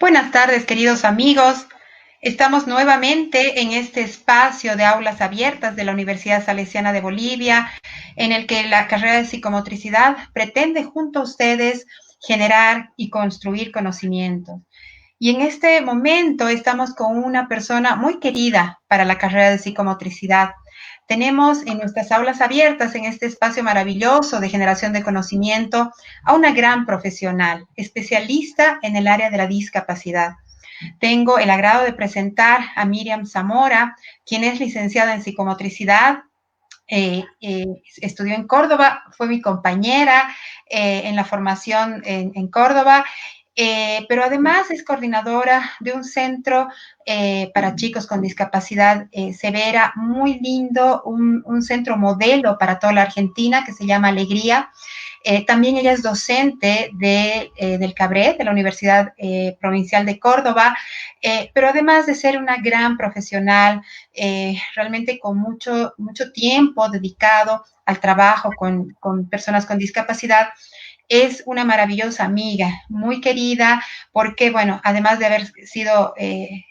Buenas tardes, queridos amigos. Estamos nuevamente en este espacio de aulas abiertas de la Universidad Salesiana de Bolivia, en el que la carrera de psicomotricidad pretende junto a ustedes generar y construir conocimiento. Y en este momento estamos con una persona muy querida para la carrera de psicomotricidad. Tenemos en nuestras aulas abiertas, en este espacio maravilloso de generación de conocimiento, a una gran profesional, especialista en el área de la discapacidad. Tengo el agrado de presentar a Miriam Zamora, quien es licenciada en psicomotricidad. Estudió en Córdoba, fue mi compañera en la formación en Córdoba, pero además es coordinadora de un centro para chicos con discapacidad severa, muy lindo, un centro modelo para toda la Argentina que se llama Alegría. También ella es docente del CABRET, de la Universidad Provincial de Córdoba, pero además de ser una gran profesional, realmente con mucho tiempo dedicado al trabajo con personas con discapacidad, es una maravillosa amiga, muy querida, porque, bueno, además de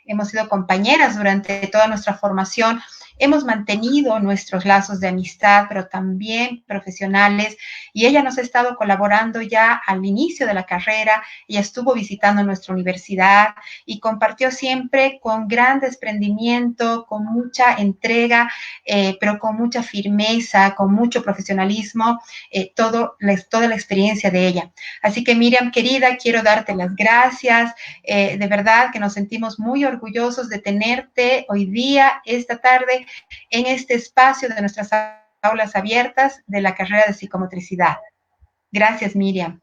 hemos sido compañeras durante toda nuestra formación, hemos mantenido nuestros lazos de amistad, pero también profesionales, y ella nos ha estado colaborando ya al inicio de la carrera. Ella estuvo visitando nuestra universidad y compartió siempre con gran desprendimiento, con mucha entrega, pero con mucha firmeza, con mucho profesionalismo, toda la experiencia de ella. Así que, Miriam, querida, quiero darte las gracias. De verdad que nos sentimos muy orgullosos de tenerte hoy día, esta tarde, en este espacio de nuestras aulas abiertas de la carrera de psicomotricidad. Gracias, Miriam.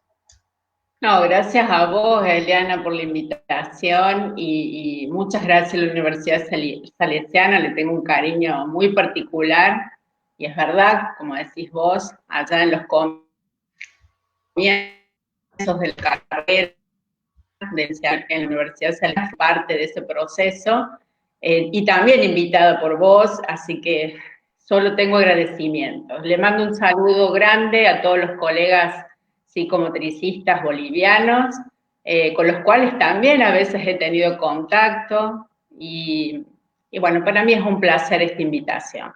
No, gracias a vos, Eliana, por la invitación y muchas gracias a la Universidad Salesiana. Le tengo un cariño muy particular y es verdad, como decís vos, allá en los comienzos de la carrera en la Universidad Salesiana, parte de ese proceso, y también invitada por vos, así que solo tengo agradecimientos. Le mando un saludo grande a todos los colegas psicomotricistas bolivianos, con los cuales también a veces he tenido contacto, y bueno, para mí es un placer esta invitación.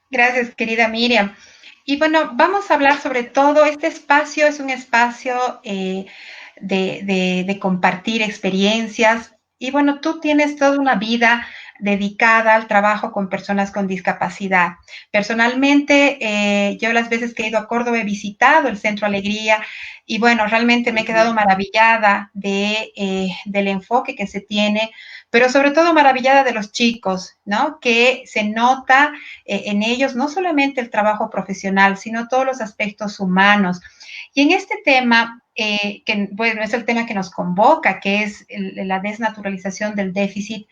Gracias, querida Miriam. Y bueno, vamos a hablar sobre todo, este espacio es un espacio de compartir experiencias. Y bueno, tú tienes toda una vida dedicada al trabajo con personas con discapacidad. Personalmente, yo las veces que he ido a Córdoba he visitado el Centro Alegría y bueno, realmente me he quedado maravillada del enfoque que se tiene, pero sobre todo maravillada de los chicos, ¿no? Que se nota en ellos no solamente el trabajo profesional, sino todos los aspectos humanos. Y en este tema, que bueno, es el tema que nos convoca, que es la desnaturalización del déficit,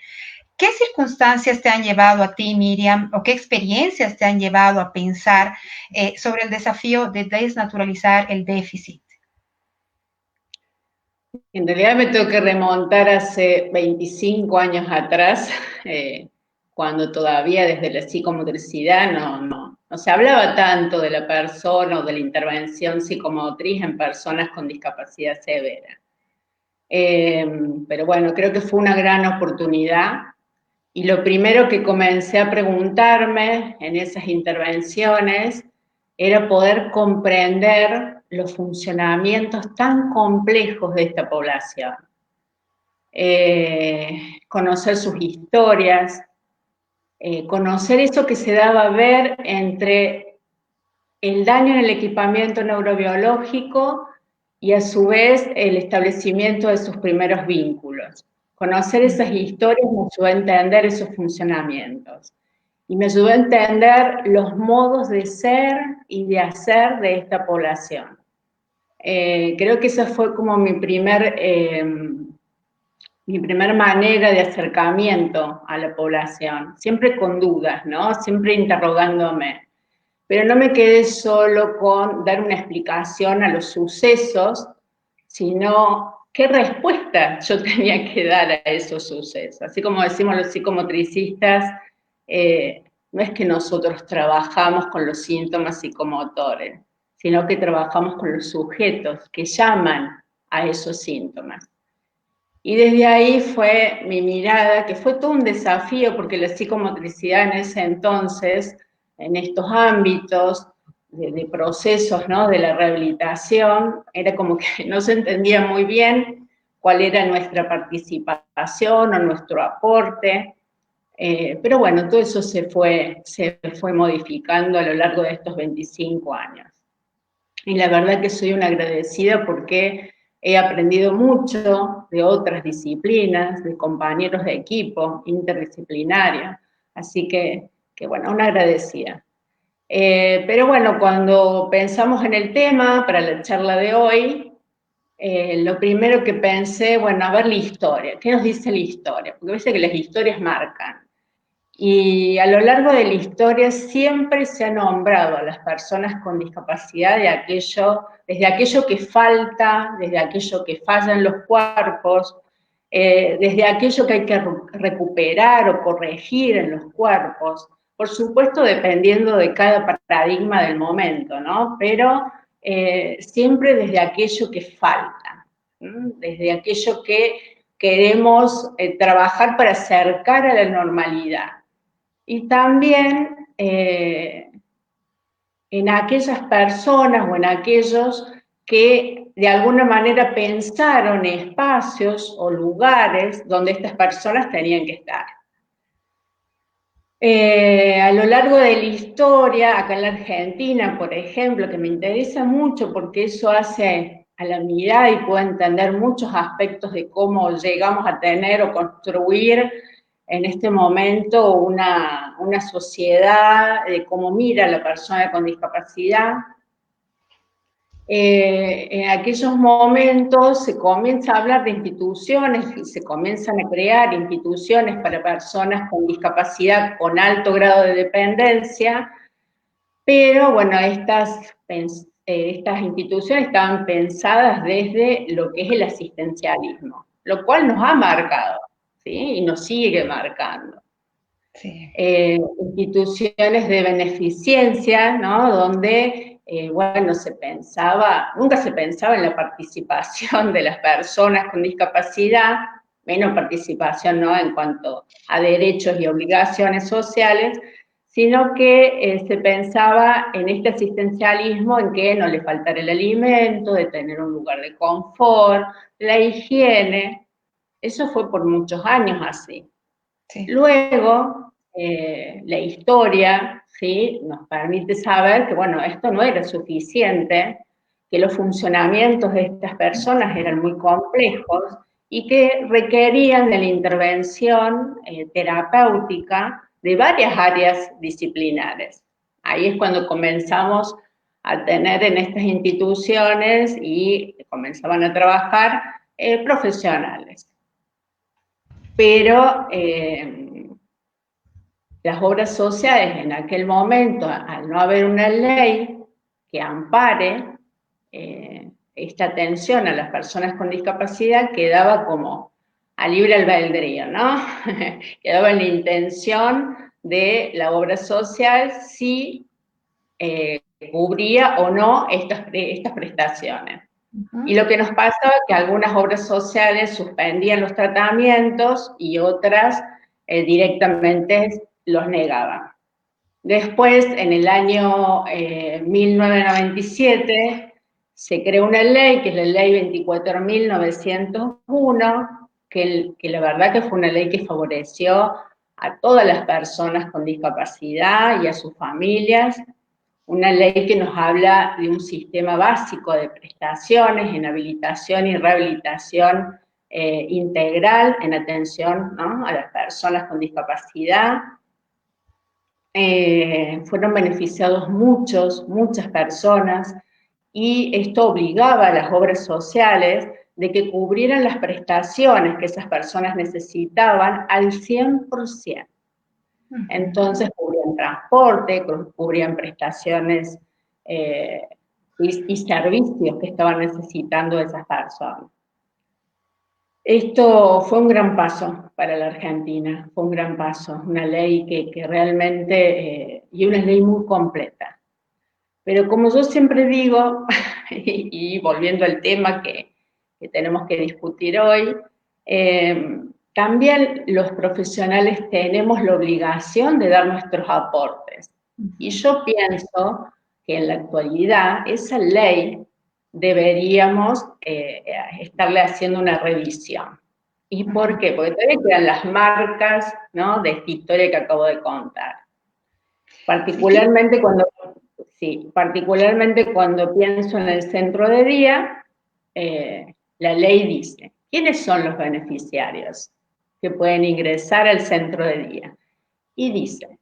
¿qué circunstancias te han llevado a ti, Miriam, o qué experiencias te han llevado a pensar sobre el desafío de desnaturalizar el déficit? En realidad me tengo que remontar hace 25 años atrás, cuando todavía desde la psicomotricidad no se hablaba tanto de la persona o de la intervención psicomotriz en personas con discapacidad severa. Pero bueno, creo que fue una gran oportunidad y lo primero que comencé a preguntarme en esas intervenciones era poder comprender los funcionamientos tan complejos de esta población. Conocer sus historias, conocer eso que se daba a ver entre el daño en el equipamiento neurobiológico y a su vez el establecimiento de sus primeros vínculos. Conocer esas historias me ayudó a entender esos funcionamientos y me ayudó a entender los modos de ser y de hacer de esta población. Creo que esa fue como mi primer manera de acercamiento a la población, siempre con dudas, ¿no? Siempre interrogándome. Pero no me quedé solo con dar una explicación a los sucesos, sino qué respuesta yo tenía que dar a esos sucesos. Así como decimos los psicomotricistas, no es que nosotros trabajamos con los síntomas psicomotores, sino que trabajamos con los sujetos que llaman a esos síntomas. Y desde ahí fue mi mirada, que fue todo un desafío, porque la psicomotricidad en ese entonces, en estos ámbitos de procesos, ¿no?, de la rehabilitación, era como que no se entendía muy bien cuál era nuestra participación o nuestro aporte. Pero bueno, todo eso se fue modificando a lo largo de estos 25 años. Y la verdad que soy una agradecida porque he aprendido mucho de otras disciplinas, de compañeros de equipo, interdisciplinarios. Así que bueno, una agradecida. Pero bueno, cuando pensamos en el tema para la charla de hoy, lo primero que pensé, bueno, a ver la historia. ¿Qué nos dice la historia? Porque dice que las historias marcan. Y a lo largo de la historia siempre se ha nombrado a las personas con discapacidad desde aquello que falta, desde aquello que falla en los cuerpos, desde aquello que hay que recuperar o corregir en los cuerpos, por supuesto dependiendo de cada paradigma del momento, ¿no? Pero siempre desde aquello que falta, ¿no? Desde aquello que queremos trabajar para acercar a la normalidad. Y también en aquellas personas o en aquellos que de alguna manera pensaron espacios o lugares donde estas personas tenían que estar. A lo largo de la historia, acá en la Argentina, por ejemplo, que me interesa mucho porque eso hace a la mirada y puedo entender muchos aspectos de cómo llegamos a tener o construir en este momento una sociedad, de cómo mira a la persona con discapacidad. En aquellos momentos se comienza a hablar de instituciones y se comienzan a crear instituciones para personas con discapacidad con alto grado de dependencia, pero bueno, estas instituciones estaban pensadas desde lo que es el asistencialismo, lo cual nos ha marcado, ¿sí? Y nos sigue marcando. Sí. Instituciones de beneficencia, ¿no? Donde, bueno, nunca se pensaba en la participación de las personas con discapacidad, menos participación, ¿no?, en cuanto a derechos y obligaciones sociales, sino que se pensaba en este asistencialismo en que no le faltara el alimento, de tener un lugar de confort, la higiene. Eso fue por muchos años así. Sí. Luego, la historia, ¿sí?, nos permite saber que, bueno, esto no era suficiente, que los funcionamientos de estas personas eran muy complejos y que requerían de la intervención terapéutica de varias áreas disciplinares. Ahí es cuando comenzamos a tener en estas instituciones y comenzaban a trabajar profesionales. Pero las obras sociales en aquel momento, al no haber una ley que ampare esta atención a las personas con discapacidad, quedaba como a libre albedrío, ¿no? Quedaba en la intención de la obra social si cubría o no estas prestaciones. Y lo que nos pasaba es que algunas obras sociales suspendían los tratamientos y otras directamente los negaban. Después, en el año 1997, se creó una ley, que es la ley 24.901, que la verdad que fue una ley que favoreció a todas las personas con discapacidad y a sus familias. Una ley que nos habla de un sistema básico de prestaciones en habilitación y rehabilitación integral en atención, ¿no?, a las personas con discapacidad. Fueron beneficiados muchas personas, y esto obligaba a las obras sociales de que cubrieran las prestaciones que esas personas necesitaban al 100%. Entonces cubrían transporte, cubrían prestaciones y servicios que estaban necesitando esas personas. Esto fue un gran paso para la Argentina, fue un gran paso, una ley que realmente, y una ley muy completa. Pero como yo siempre digo, y volviendo al tema que tenemos que discutir hoy, también los profesionales tenemos la obligación de dar nuestros aportes. Y yo pienso que en la actualidad esa ley deberíamos estarle haciendo una revisión. ¿Y por qué? Porque todavía quedan las marcas, ¿no?, de esta historia que acabo de contar. Particularmente cuando, sí, particularmente cuando pienso en el centro de día, la ley dice, ¿quiénes son los beneficiarios que pueden ingresar al centro de día? Y dice,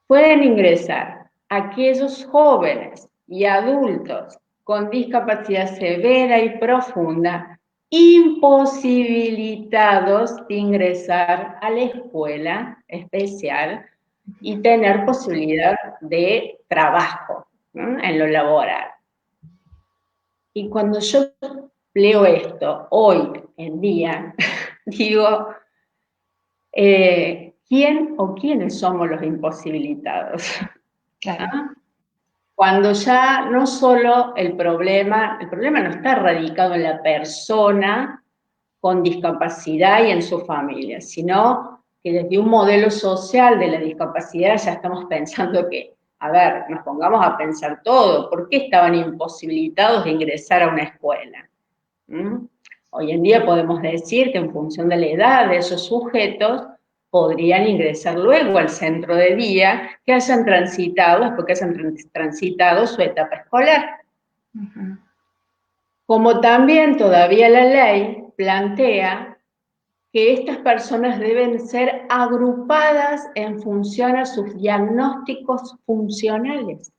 pueden ingresar aquellos jóvenes y adultos con discapacidad severa y profunda, imposibilitados de ingresar a la escuela especial y tener posibilidad de trabajo, ¿no?, en lo laboral. Y cuando yo leo esto hoy en día, digo, ¿quién o quiénes somos los imposibilitados? Claro. ¿Ah? Cuando ya no solo el problema no está radicado en la persona con discapacidad y en su familia, sino que desde un modelo social de la discapacidad ya estamos pensando que, a ver, nos pongamos a pensar todo, ¿por qué estaban imposibilitados de ingresar a una escuela? Hoy en día podemos decir que en función de la edad de esos sujetos podrían ingresar luego al centro de día que hayan transitado, después que hayan transitado su etapa escolar. Como también todavía la ley plantea que estas personas deben ser agrupadas en función a sus diagnósticos funcionales.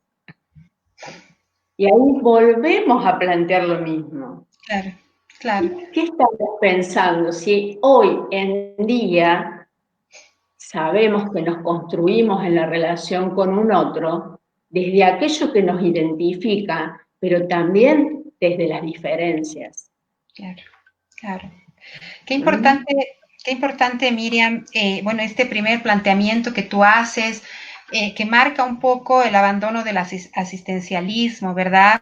Y ahí volvemos a plantear lo mismo. Claro, claro. ¿Qué estamos pensando si hoy en día sabemos que nos construimos en la relación con un otro desde aquello que nos identifica, pero también desde las diferencias? Claro, claro. Qué importante, Miriam, bueno, este primer planteamiento que tú haces, que marca un poco el abandono del asistencialismo, ¿verdad?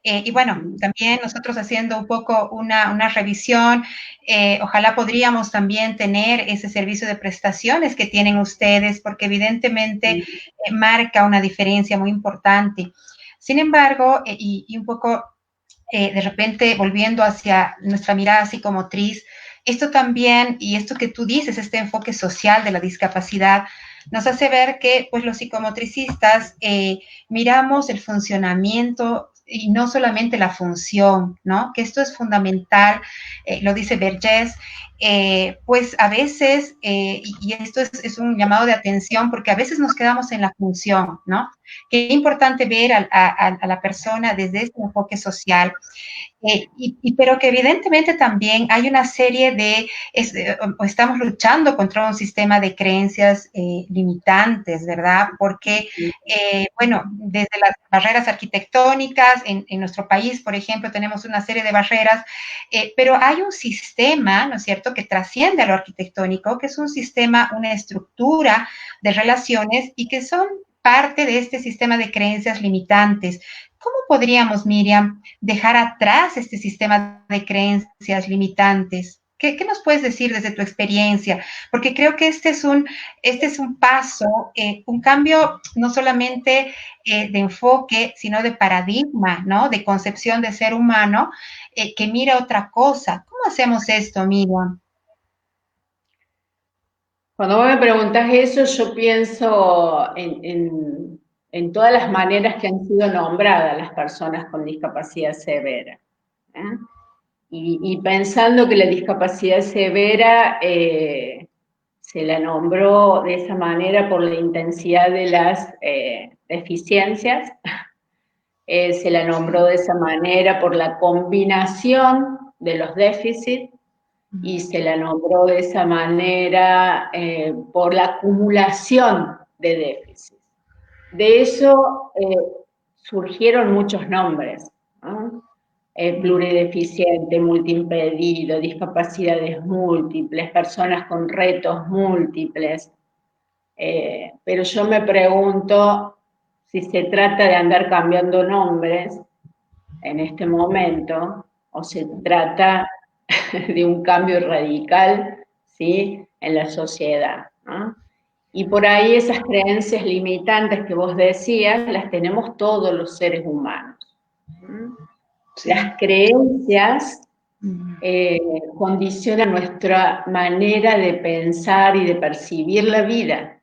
Y bueno, también nosotros haciendo un poco una revisión, ojalá podríamos también tener ese servicio de prestaciones que tienen ustedes, porque evidentemente marca una diferencia muy importante. Sin embargo, y un poco de repente volviendo hacia nuestra mirada psicomotriz, esto también, y esto que tú dices, este enfoque social de la discapacidad, nos hace ver que pues los psicomotricistas miramos el funcionamiento y no solamente la función, ¿no? Que esto es fundamental, lo dice Vergés, pues a veces, y esto es un llamado de atención, porque a veces nos quedamos en la función, ¿no? Qué importante ver a la persona desde este enfoque social. Pero que evidentemente también hay una serie estamos luchando contra un sistema de creencias limitantes, ¿verdad? Porque, bueno, desde las barreras arquitectónicas, en nuestro país, por ejemplo, tenemos una serie de barreras, pero hay un sistema, ¿no es cierto?, que trasciende a lo arquitectónico, que es un sistema, una estructura de relaciones y que son parte de este sistema de creencias limitantes. ¿Cómo podríamos, Miriam, dejar atrás este sistema de creencias limitantes? ¿Qué nos puedes decir desde tu experiencia? Porque creo que este es un paso, un cambio no solamente de enfoque, sino de paradigma, ¿no? De concepción de ser humano, que mira otra cosa. ¿Cómo hacemos esto, Miriam? Cuando vos me preguntás eso, yo pienso en todas las maneras que han sido nombradas las personas con discapacidad severa. Y pensando que la discapacidad severa se la nombró de esa manera por la intensidad de las deficiencias, se la nombró de esa manera por la combinación de los déficits, y se la nombró de esa manera por la acumulación de déficits. De eso surgieron muchos nombres, ¿no? plurideficiente, multiimpedido, discapacidades múltiples, personas con retos múltiples. Pero yo me pregunto si se trata de andar cambiando nombres en este momento o se trata de un cambio radical, ¿sí?, en la sociedad, ¿no? Y por ahí esas creencias limitantes que vos decías, las tenemos todos los seres humanos. Sí. Las creencias condicionan nuestra manera de pensar y de percibir la vida.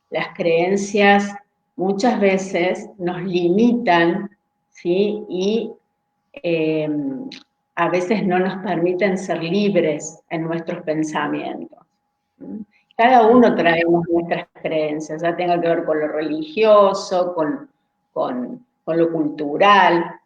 Las creencias muchas veces nos limitan, ¿sí?, y a veces no nos permiten ser libres en nuestros pensamientos. Cada uno traemos nuestras creencias, ya tenga que ver con lo religioso, con lo cultural,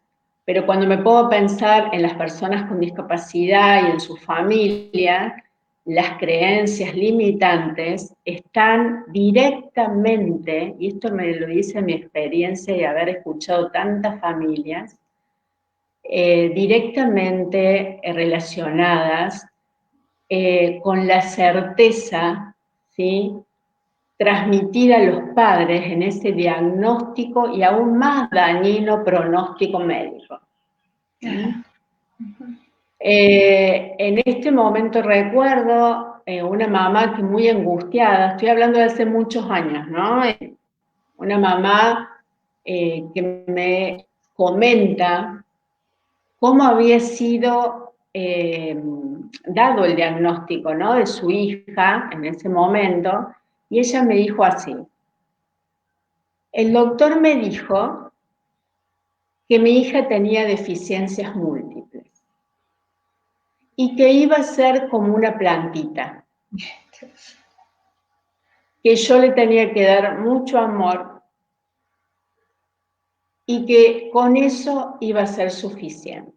pero cuando me puedo pensar en las personas con discapacidad y en su familia, las creencias limitantes están directamente, y esto me lo dice mi experiencia de haber escuchado tantas familias, directamente relacionadas con la certeza, ¿sí?, transmitida a los padres en ese diagnóstico y aún más dañino pronóstico médico. En este momento recuerdo una mamá que muy angustiada, estoy hablando de hace muchos años, ¿no? Una mamá que me comenta cómo había sido dado el diagnóstico, ¿no?, de su hija en ese momento, y ella me dijo así: el doctor me dijo que mi hija tenía deficiencias múltiples y que iba a ser como una plantita, que yo le tenía que dar mucho amor y que con eso iba a ser suficiente.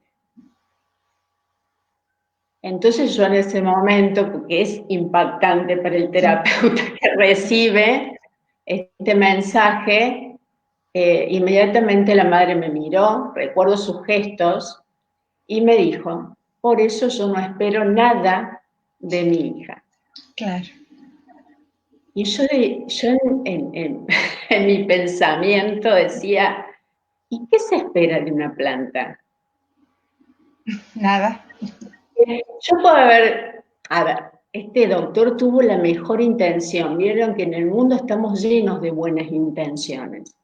Entonces yo en ese momento, porque es impactante para el terapeuta que recibe este mensaje, inmediatamente la madre me miró, recuerdo sus gestos, y me dijo: por eso yo no espero nada de mi hija. Claro. Y yo en mi pensamiento decía: ¿y qué se espera de una planta? Nada. Yo puedo haber, a ver, este doctor tuvo la mejor intención. Vieron que en el mundo estamos llenos de buenas intenciones,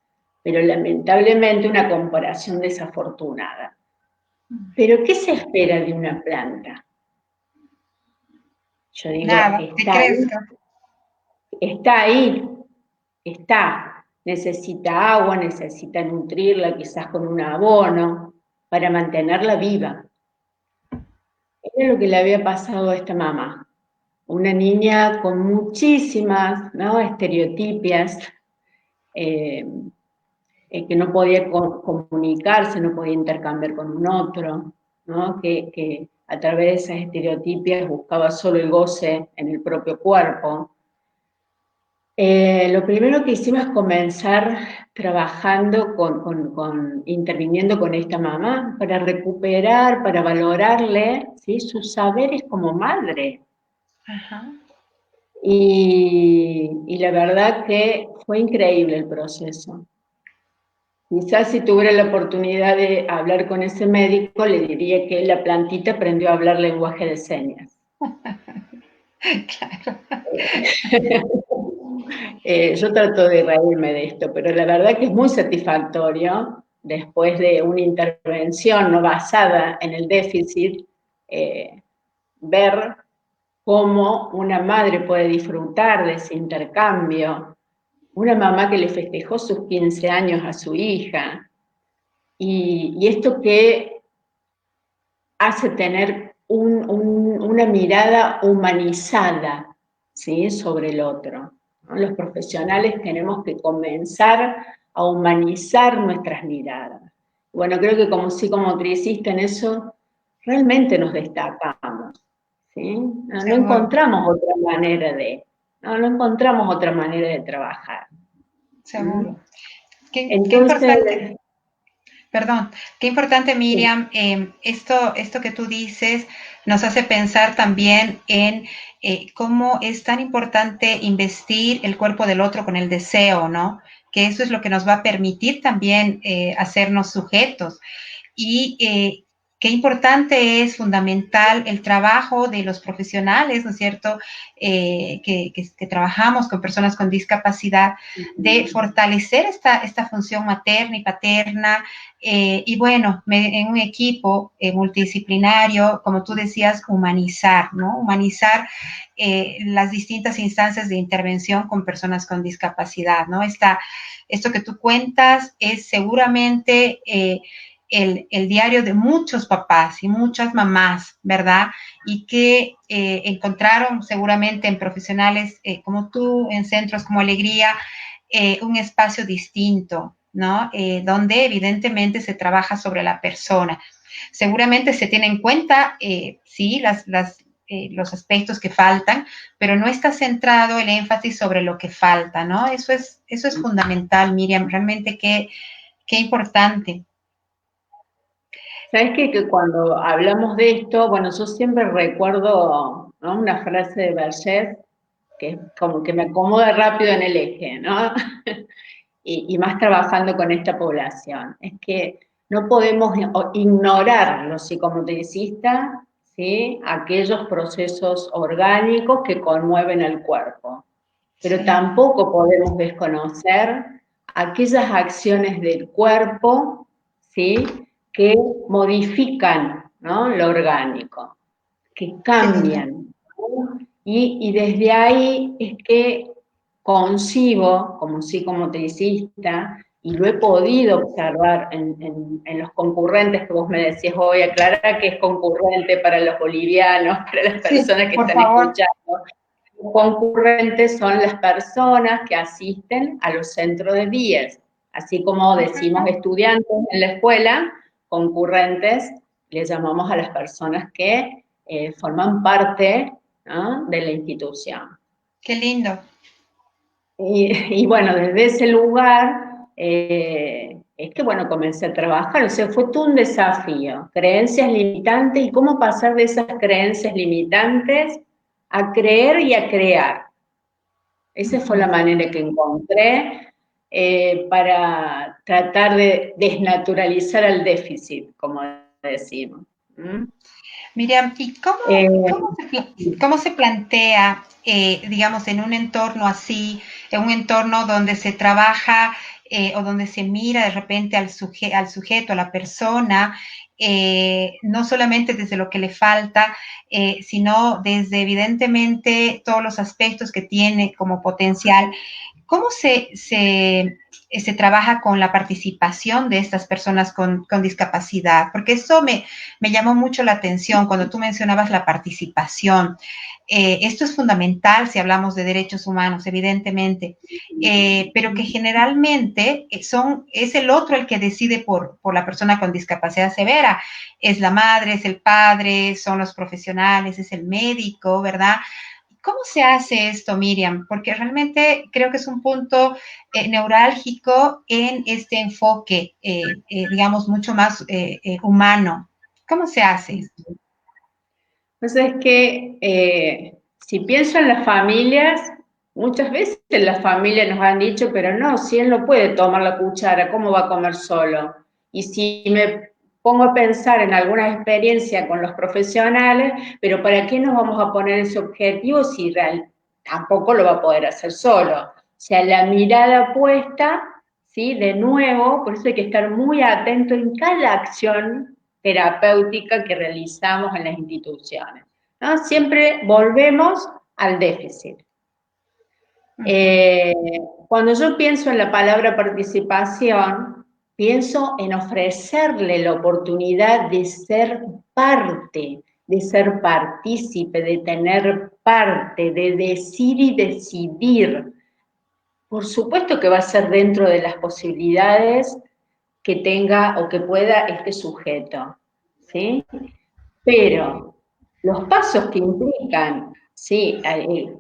pero lamentablemente una comparación desafortunada. ¿Pero qué se espera de una planta? Yo digo, nada, está ahí, está. Necesita agua, necesita nutrirla quizás con un abono para mantenerla viva. Era lo que le había pasado a esta mamá. Una niña con muchísimas, ¿no?, estereotipias, que no podía comunicarse, no podía intercambiar con un otro, ¿no?, que a través de esas estereotipias buscaba solo el goce en el propio cuerpo. Lo primero que hicimos es comenzar trabajando interviniendo con esta mamá para recuperar, para valorarle, ¿sí?, sus saberes como madre. Ajá. Y la verdad que fue increíble el proceso. Quizás si tuviera la oportunidad de hablar con ese médico, le diría que la plantita aprendió a hablar lenguaje de señas. Claro. Yo trato de reírme de esto, pero la verdad que es muy satisfactorio, después de una intervención no basada en el déficit, ver cómo una madre puede disfrutar de ese intercambio, una mamá que le festejó sus 15 años a su hija, y esto que hace tener una mirada humanizada, ¿sí?, sobre el otro, ¿no? Los profesionales tenemos que comenzar a humanizar nuestras miradas. Bueno, creo que como psicomotricista en eso realmente nos destacamos, ¿sí? No encontramos otra manera no encontramos otra manera de trabajar. Seguro. Qué Entonces, importante. Perdón, qué importante, Sí. Miriam. Esto que tú dices nos hace pensar también en cómo es tan importante investir el cuerpo del otro con el deseo, ¿no? Que eso es lo que nos va a permitir también hacernos sujetos. Y qué importante es, fundamental, el trabajo de los profesionales, ¿no es cierto?, que trabajamos con personas con discapacidad, de fortalecer esta función materna y paterna, y bueno, en un equipo multidisciplinario, como tú decías, humanizar, ¿no? Humanizar las distintas instancias de intervención con personas con discapacidad, ¿no? Esto que tú cuentas es seguramente el diario de muchos papás y muchas mamás, ¿verdad? Y que encontraron seguramente en profesionales como tú, en centros como Alegría, un espacio distinto, ¿no? Donde evidentemente se trabaja sobre la persona. Seguramente se tiene en cuenta, sí, los aspectos que faltan, pero no está centrado el énfasis sobre lo que falta, ¿no? Eso es fundamental, Miriam, realmente qué importante. ¿Sabes qué? Que cuando hablamos de esto, bueno, yo siempre recuerdo, ¿no?, una frase de Berger que es como que me acomoda rápido en el eje, ¿no? Y más trabajando con esta población. Es que no podemos ignorar los psicomotricistas, ¿sí?, aquellos procesos orgánicos que conmueven al cuerpo, pero Sí, tampoco podemos desconocer aquellas acciones del cuerpo, ¿sí?, que modifican, ¿no?, lo orgánico, que qué lindo. cambian. ¿No? Y desde ahí es que concibo, como psicomotricista, y lo he podido observar en los concurrentes que vos me decías hoy, aclarar que es concurrente para los bolivianos, para las Sí, personas que por están favor. escuchando. Los concurrentes son las personas que asisten a los centros de días, así como decimos estudiantes en la escuela, concurrentes, le llamamos a las personas que forman parte, ¿no?, de la institución. Qué lindo. Y bueno, desde ese lugar es que, bueno, comencé a trabajar, o sea, fue todo un desafío, creencias limitantes y cómo pasar de esas creencias limitantes a creer y a crear. Esa fue la manera que encontré para tratar de desnaturalizar al déficit, como decimos. ¿Mm? Miriam, ¿y Eh, cómo se plantea, digamos, en un entorno así, en un entorno donde se trabaja o donde se mira de repente al sujeto, a la persona, no solamente desde lo que le falta, sino desde evidentemente todos los aspectos que tiene como potencial? ¿Cómo se trabaja con la participación de estas personas con discapacidad? Porque eso me llamó mucho la atención cuando tú mencionabas la participación. Esto es fundamental si hablamos de derechos humanos, evidentemente, pero que generalmente es el otro el que decide por la persona con discapacidad severa. Es la madre, es el padre, son los profesionales, es el médico, ¿verdad? ¿Cómo se hace esto, Miriam? Porque realmente creo que es un punto neurálgico en este enfoque, digamos, mucho más humano. ¿Cómo se hace esto? Entonces es que si pienso en las familias, muchas veces las familias nos han dicho, pero no, si él no puede tomar la cuchara, ¿cómo va a comer solo? Y si me pongo a pensar en alguna experiencia con los profesionales, pero ¿para qué nos vamos a poner ese objetivo si tampoco lo va a poder hacer solo? O sea, la mirada puesta, ¿sí? De nuevo, por eso hay que estar muy atento en cada acción terapéutica que realizamos en las instituciones, ¿no? Siempre volvemos al déficit. Eh, Cuando yo pienso en la palabra participación, pienso en ofrecerle la oportunidad de ser parte, de ser partícipe, de tener parte, de decir y decidir. Por supuesto que va a ser dentro de las posibilidades que tenga o que pueda este sujeto, ¿sí? Pero los pasos que implican, ¿sí?,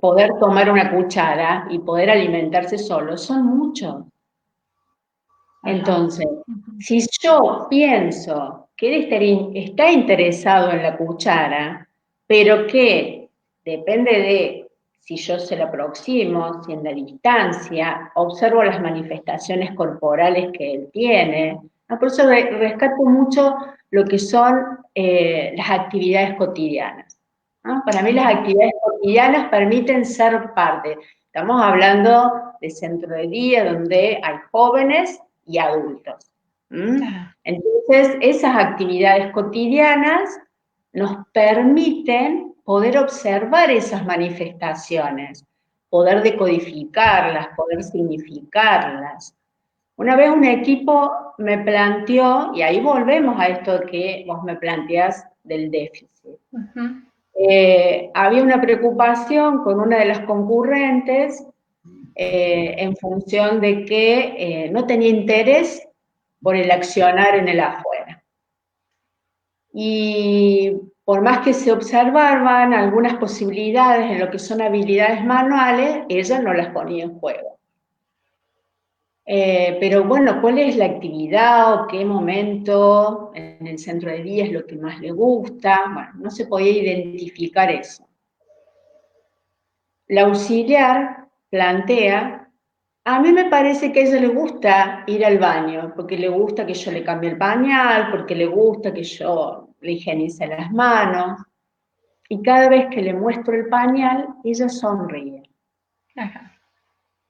poder tomar una cuchara y poder alimentarse solo son muchos. Entonces, si yo pienso que él está interesado en la cuchara, pero que depende de si yo se lo aproximo, si en la distancia, observo las manifestaciones corporales que él tiene. Por eso rescato mucho lo que son las actividades cotidianas, ¿no? Para mí las actividades cotidianas permiten ser parte. Estamos hablando de centro de día donde hay jóvenes y adultos. Entonces, esas actividades cotidianas nos permiten poder observar esas manifestaciones, poder decodificarlas, poder significarlas. Una vez un equipo me planteó, y ahí volvemos a esto que vos me planteás del déficit. Había una preocupación con una de las concurrentes en función de que no tenía interés por el accionar en el afuera. Y por más que se observaban algunas posibilidades en lo que son habilidades manuales, ella no las ponía en juego. Pero bueno, ¿cuál es la actividad o qué momento en el centro de día es lo que más le gusta? Bueno, no se podía identificar eso. La auxiliar plantea, a mí me parece que a ella le gusta ir al baño, porque le gusta que yo le cambie el pañal, porque le gusta que yo le higienice las manos, y cada vez que le muestro el pañal, ella sonríe. Ajá.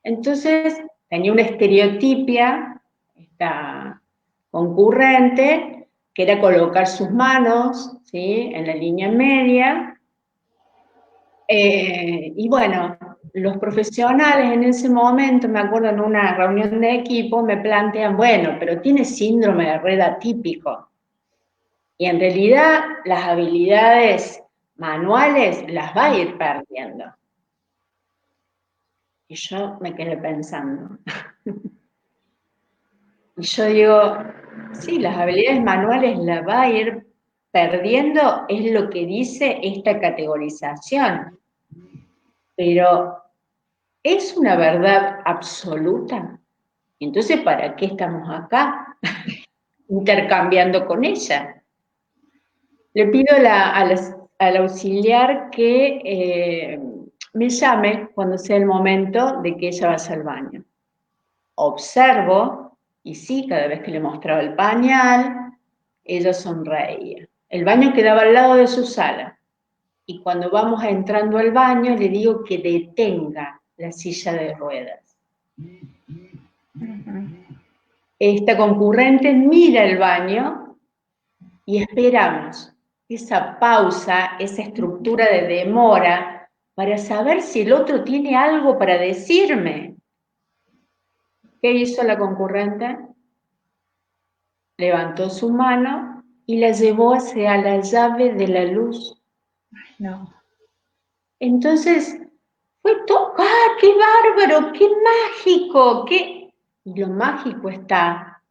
Entonces, tenía una estereotipia, esta concurrente, que era colocar sus manos, ¿sí?, en la línea media, y bueno, los profesionales en ese momento, me acuerdo en una reunión de equipo, me plantean, bueno, pero tiene síndrome de red atípico. Y en realidad las habilidades manuales las va a ir perdiendo. Y yo me quedé pensando. Y yo digo, sí, las habilidades manuales las va a ir perdiendo, es lo que dice esta categorización. Pero ¿es una verdad absoluta? Entonces, ¿para qué estamos acá intercambiando con ella? Le pido al auxiliar que me llame cuando sea el momento de que ella vaya al baño. Observo, y sí, cada vez que le mostraba el pañal, ella sonreía. El baño quedaba al lado de su sala. Y cuando vamos entrando al baño, le digo que detenga la silla de ruedas. Esta concurrente mira el baño y esperamos esa pausa, esa estructura de demora para saber si el otro tiene algo para decirme. ¿Qué hizo la concurrente? Levantó su mano y la llevó hacia la llave de la luz. No. Entonces, fue todo, ¡ah, qué bárbaro, qué mágico! Y lo mágico está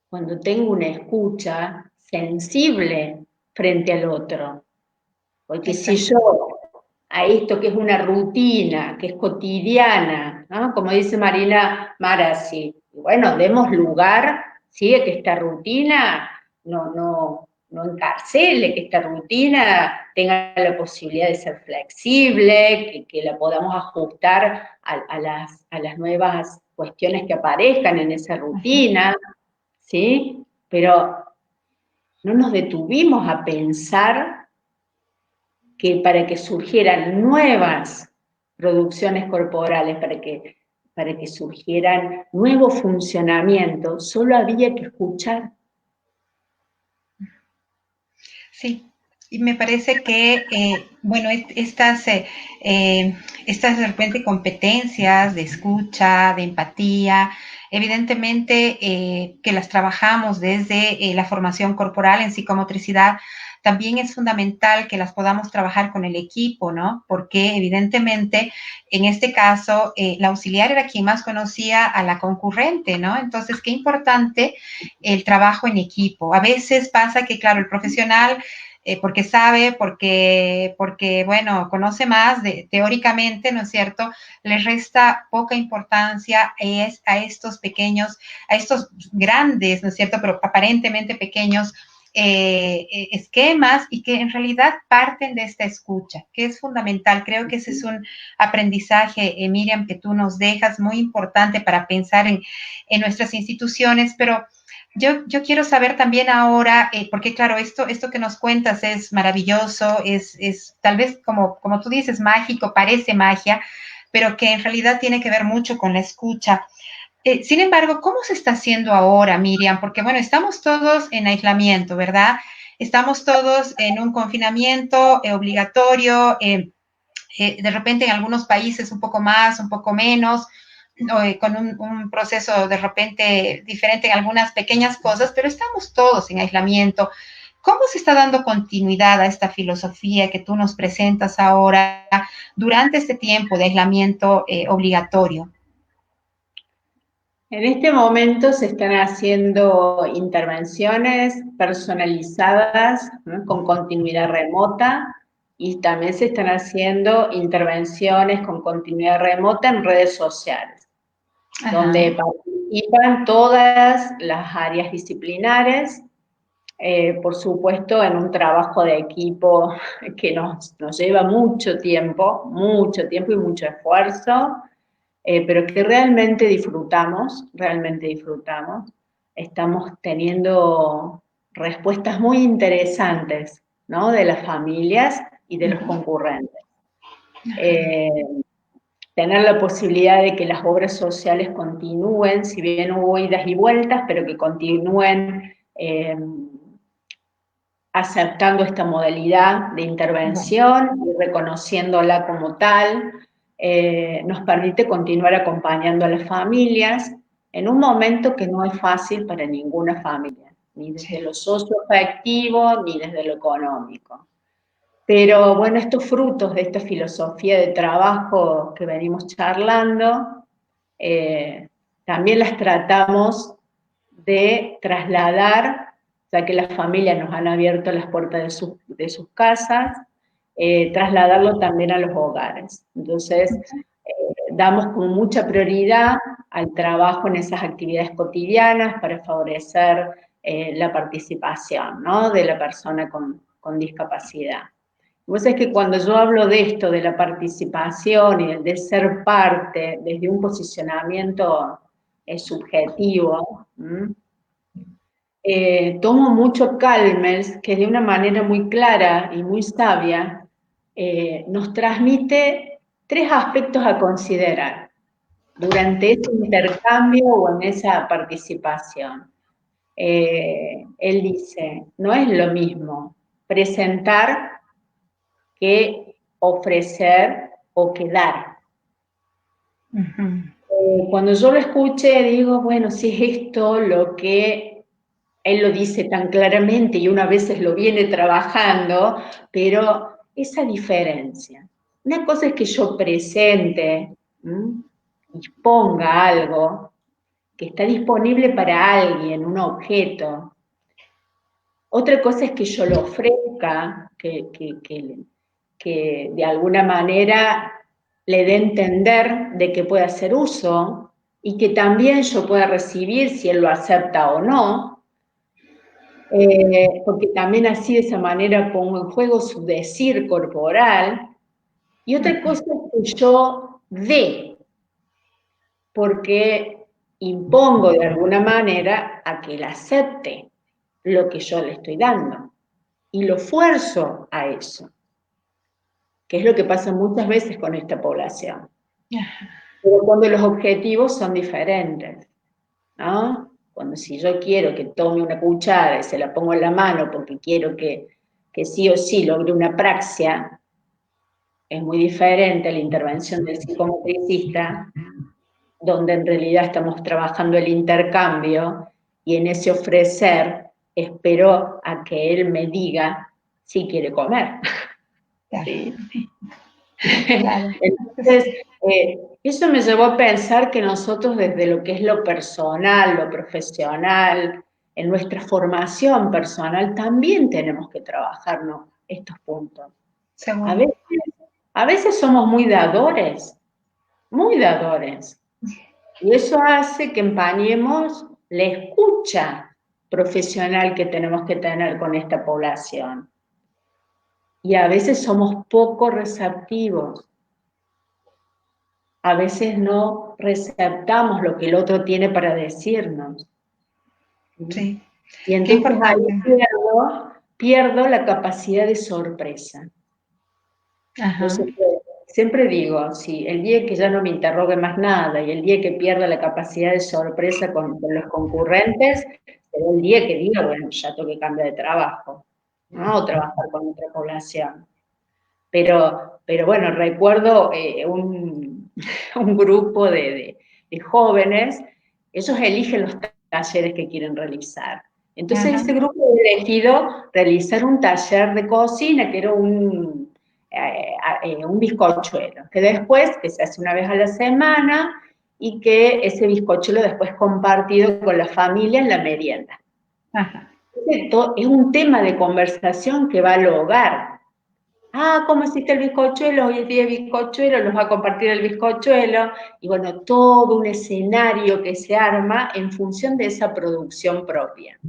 cuando tengo una escucha sensible frente al otro. Porque si yo, a esto que es una rutina, que es cotidiana, ¿no?, como dice Marina Marazzi, bueno, demos lugar, ¿sí?, a que esta rutina no encarcele, que esta rutina tenga la posibilidad de ser flexible, que la podamos ajustar a las nuevas cuestiones que aparezcan en esa rutina, ¿sí? Pero no nos detuvimos a pensar que para que surgieran nuevas producciones corporales, para que surgieran nuevos funcionamientos, solo había que escuchar. Sí, y me parece que, bueno, estas de repente competencias de escucha, de empatía, evidentemente que las trabajamos desde la formación corporal en psicomotricidad, también es fundamental que las podamos trabajar con el equipo, ¿no? Porque evidentemente, en este caso, la auxiliar era quien más conocía a la concurrente, ¿no? Entonces, qué importante el trabajo en equipo. A veces pasa que, claro, el profesional porque sabe, bueno, conoce más teóricamente, ¿no es cierto? Le resta poca importancia a estos pequeños, a estos grandes, ¿no es cierto? Pero aparentemente pequeños esquemas y que en realidad parten de esta escucha, que es fundamental. Creo que ese es un aprendizaje, Miriam, que tú nos dejas muy importante para pensar en nuestras instituciones, pero yo quiero saber también ahora, porque claro, esto que nos cuentas es maravilloso, es tal vez como tú dices, mágico, parece magia, pero que en realidad tiene que ver mucho con la escucha. Sin embargo, ¿cómo se está haciendo ahora, Miriam? Porque bueno, estamos todos en aislamiento, ¿verdad? Estamos todos en un confinamiento obligatorio, de repente en algunos países un poco más, un poco menos, con un proceso de repente diferente en algunas pequeñas cosas, pero estamos todos en aislamiento. ¿Cómo se está dando continuidad a esta filosofía que tú nos presentas ahora durante este tiempo de aislamiento obligatorio? En este momento se están haciendo intervenciones personalizadas, ¿no?, con continuidad remota, y también se están haciendo intervenciones con continuidad remota en redes sociales, donde participan todas las áreas disciplinares, por supuesto en un trabajo de equipo que nos lleva mucho tiempo y mucho esfuerzo, pero que realmente disfrutamos. Estamos teniendo respuestas muy interesantes, ¿no?, de las familias y de los concurrentes. Tener la posibilidad de que las obras sociales continúen, si bien hubo idas y vueltas, pero que continúen aceptando esta modalidad de intervención y reconociéndola como tal, nos permite continuar acompañando a las familias en un momento que no es fácil para ninguna familia, ni desde lo socioafectivo ni desde lo económico. Pero bueno, estos frutos de esta filosofía de trabajo que venimos charlando, también las tratamos de trasladar, ya que las familias nos han abierto las puertas de sus casas, trasladarlo también a los hogares. Entonces, damos con mucha prioridad al trabajo en esas actividades cotidianas para favorecer la participación, ¿no?, de la persona con discapacidad. Vos sabés que cuando yo hablo de esto, de la participación y de ser parte desde un posicionamiento subjetivo, tomo mucho Calmels, que de una manera muy clara y muy sabia nos transmite 3 aspectos a considerar durante ese intercambio o en esa participación. Él dice, no es lo mismo presentar que ofrecer o que dar. Cuando yo lo escuché, digo, bueno, si es esto lo que él lo dice tan claramente y una vez lo viene trabajando, pero esa diferencia. Una cosa es que yo presente y ponga algo que está disponible para alguien, un objeto. Otra cosa es que yo lo ofrezca, que de alguna manera le dé a entender de que puede hacer uso y que también yo pueda recibir si él lo acepta o no, porque también así de esa manera pongo en juego su decir corporal. Y otra cosa es que yo dé, porque impongo de alguna manera a que él acepte lo que yo le estoy dando y lo fuerzo a eso, que es lo que pasa muchas veces con esta población. Pero cuando los objetivos son diferentes, ¿no? Cuando si yo quiero que tome una cuchara y se la pongo en la mano porque quiero que sí o sí logre una praxia, es muy diferente a la intervención del psicomotricista, donde en realidad estamos trabajando el intercambio y en ese ofrecer espero a que él me diga si quiere comer. ¿Sí? Claro. Entonces, eso me llevó a pensar que nosotros desde lo que es lo personal, lo profesional, en nuestra formación personal también tenemos que trabajarnos estos puntos. A Seguro. veces, a veces somos muy dadores, muy dadores. Y eso hace que empañemos la escucha profesional que tenemos que tener con esta población. Y a veces somos poco receptivos. A veces no receptamos lo que el otro tiene para decirnos. Sí, Y qué entonces ahí importante. pierdo la capacidad de sorpresa. Yo Ajá. siempre digo, si el día que ya no me interrogue más nada y el día que pierda la capacidad de sorpresa con los concurrentes, será el día que diga, bueno, ya tengo que cambiar de trabajo, ¿no? O trabajar con otra población. Pero bueno, recuerdo un grupo de jóvenes, ellos eligen los talleres que quieren realizar. Entonces Ajá. ese grupo ha elegido realizar un taller de cocina, que era un bizcochuelo, que después, que se hace una vez a la semana, y que ese bizcochuelo después compartido con la familia en la merienda. Ajá. Es un tema de conversación que va al hogar. Ah, ¿cómo hiciste el bizcochuelo? Hoy es día de bizcochuelo, los va a compartir el bizcochuelo. Y bueno, todo un escenario que se arma en función de esa producción propia.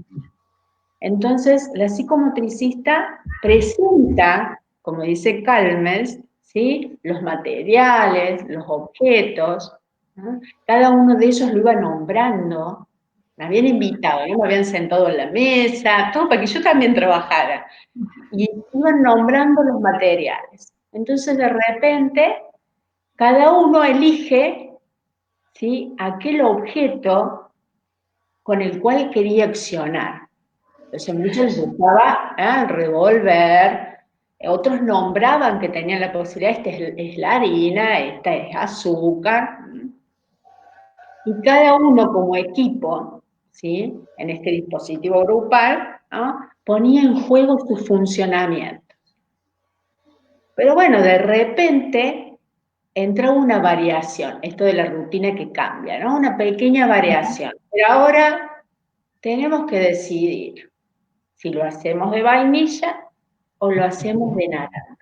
Entonces, la psicomotricista presenta, como dice Calmes, ¿sí?, los materiales, los objetos, ¿no? Cada uno de ellos lo iba nombrando, me habían invitado, ¿no? Me habían sentado en la mesa, todo para que yo también trabajara. Y iban nombrando los materiales. Entonces, de repente, cada uno elige, ¿sí?, aquel objeto con el cual quería accionar. Entonces, a muchos les gustaba el revólver, otros nombraban que tenían la posibilidad, esta es la harina, esta es azúcar, y cada uno como equipo, ¿sí?, en este dispositivo grupal, ¿no?, ponía en juego su funcionamiento. Pero bueno, de repente entra una variación, esto de la rutina que cambia, ¿no? Una pequeña variación. Pero ahora tenemos que decidir si lo hacemos de vainilla o lo hacemos de naranja.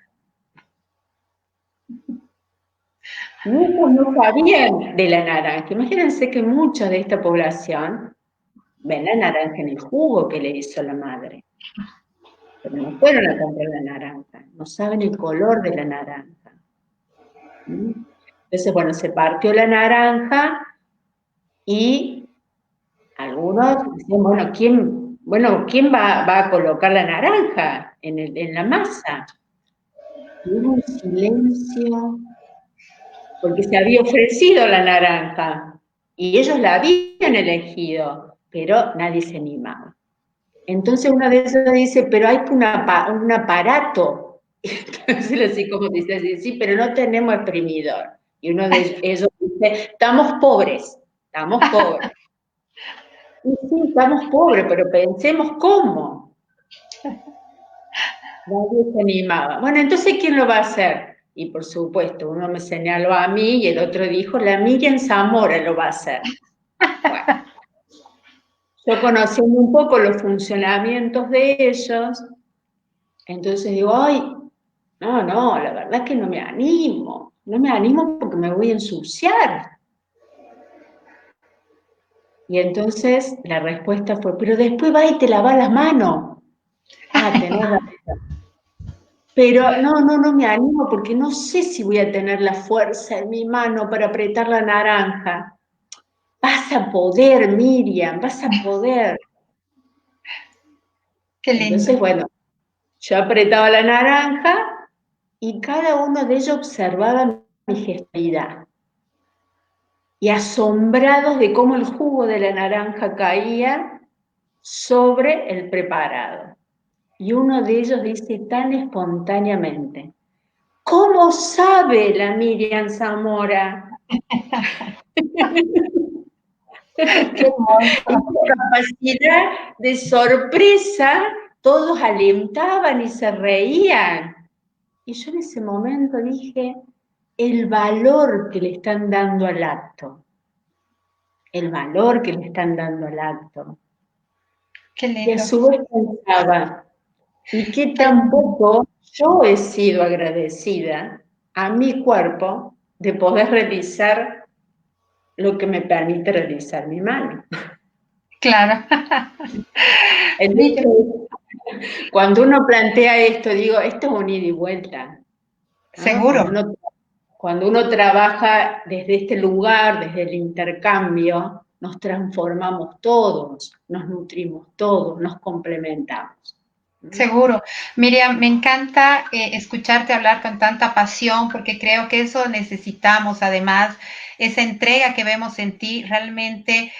Muchos no sabían de la naranja. Imagínense que mucha de esta población ven la naranja en el jugo que le hizo la madre. Pero no fueron a comprar la naranja, no saben el color de la naranja. Entonces, bueno, se partió la naranja y algunos decían, ¿quién va a colocar la naranja en la masa? Y hubo un silencio, porque se había ofrecido la naranja y ellos la habían elegido, pero nadie se animaba. Entonces uno de ellos dice, pero hay un aparato. Entonces la psicomotriz dice, sí, pero no tenemos exprimidor. Y uno de ellos dice, estamos pobres, estamos pobres. Y sí, estamos pobres, pero pensemos cómo. Nadie se animaba. Bueno, entonces, ¿quién lo va a hacer? Y por supuesto, uno me señaló a mí y el otro dijo, la Miriam Zamora lo va a hacer. Bueno, yo conociendo un poco los funcionamientos de ellos, entonces digo, ay, no, la verdad es que no me animo porque me voy a ensuciar. Y entonces la respuesta fue, pero después va y te lavas las manos. Ah, tenés razón. Pero no me animo porque no sé si voy a tener la fuerza en mi mano para apretar la naranja. Vas a poder, Miriam, vas a poder. Qué lindo. Entonces, bueno, yo apretaba la naranja y cada uno de ellos observaba mi gestualidad. Y asombrados de cómo el jugo de la naranja caía sobre el preparado. Y uno de ellos dice tan espontáneamente, ¿cómo sabe la Miriam Zamora? Qué Esa hermoso. capacidad de sorpresa, todos alentaban y se reían. Y yo en ese momento dije, el valor que le están dando al acto, el valor que le están dando al acto. Qué Y a lindo. su vez pensaba, y que tampoco yo he sido agradecida a mi cuerpo de poder realizar lo que me permite realizar mi mano. Claro. Entonces, cuando uno plantea esto, digo, esto es un ida y vuelta, ¿no? Seguro. Cuando uno trabaja desde este lugar, desde el intercambio, nos transformamos todos, nos nutrimos todos, nos complementamos. Seguro. Miriam, me encanta escucharte hablar con tanta pasión porque creo que eso necesitamos. Además, esa entrega que vemos en ti realmente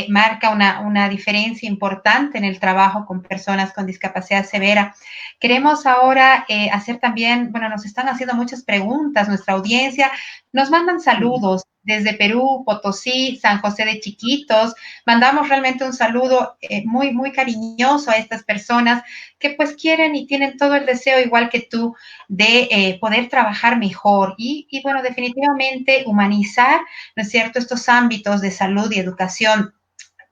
marca una diferencia importante en el trabajo con personas con discapacidad severa. Queremos ahora hacer también, bueno, nos están haciendo muchas preguntas, nuestra audiencia, nos mandan saludos desde Perú, Potosí, San José de Chiquitos. Mandamos realmente un saludo muy, muy cariñoso a estas personas que pues quieren y tienen todo el deseo, igual que tú, de poder trabajar mejor y bueno, definitivamente humanizar, ¿no es cierto?, estos ámbitos de salud y educación.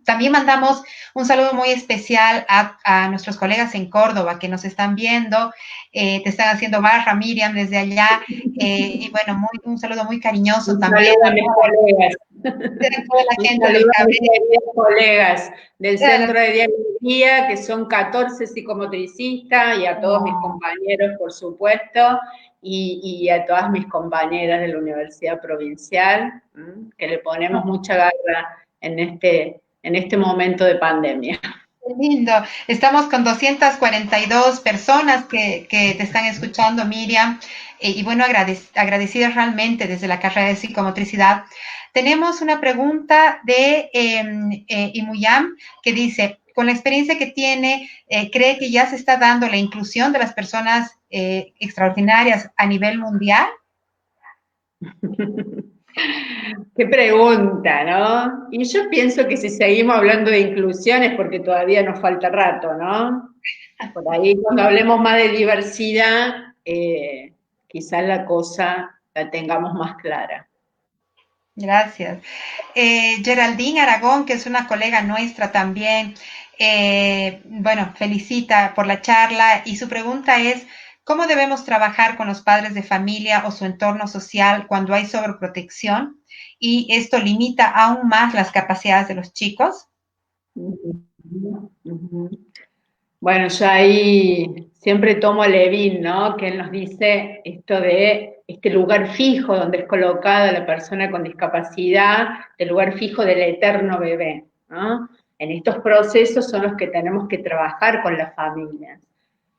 También mandamos un saludo muy especial a nuestros colegas en Córdoba que nos están viendo, te están haciendo barra, Miriam, desde allá, y bueno, un saludo muy cariñoso Un también saludo a mis colegas. a toda la Un gente del saludo a mis cabello. queridos colegas del Centro de Día y Día, que son 14 psicomotricistas, y a todos mis compañeros, por supuesto, y a todas mis compañeras de la Universidad Provincial, que le ponemos mucha garra en este momento de pandemia. Qué lindo. Estamos con 242 personas que te están escuchando, Miriam, y bueno, agradecidas realmente desde la carrera de psicomotricidad. Tenemos una pregunta de Imuyam que dice, con la experiencia que tiene, ¿cree que ya se está dando la inclusión de las personas extraordinarias a nivel mundial? Qué pregunta, ¿no? Y yo pienso que si seguimos hablando de inclusión es porque todavía nos falta rato, ¿no? Por ahí cuando hablemos más de diversidad, quizás la cosa la tengamos más clara. Gracias. Geraldine Aragón, que es una colega nuestra también, bueno, felicita por la charla y su pregunta es, ¿cómo debemos trabajar con los padres de familia o su entorno social cuando hay sobreprotección y esto limita aún más las capacidades de los chicos? Bueno, yo ahí siempre tomo a Levin, ¿no? Que él nos dice esto de este lugar fijo donde es colocada la persona con discapacidad, el lugar fijo del eterno bebé, ¿no? En estos procesos son los que tenemos que trabajar con las familias.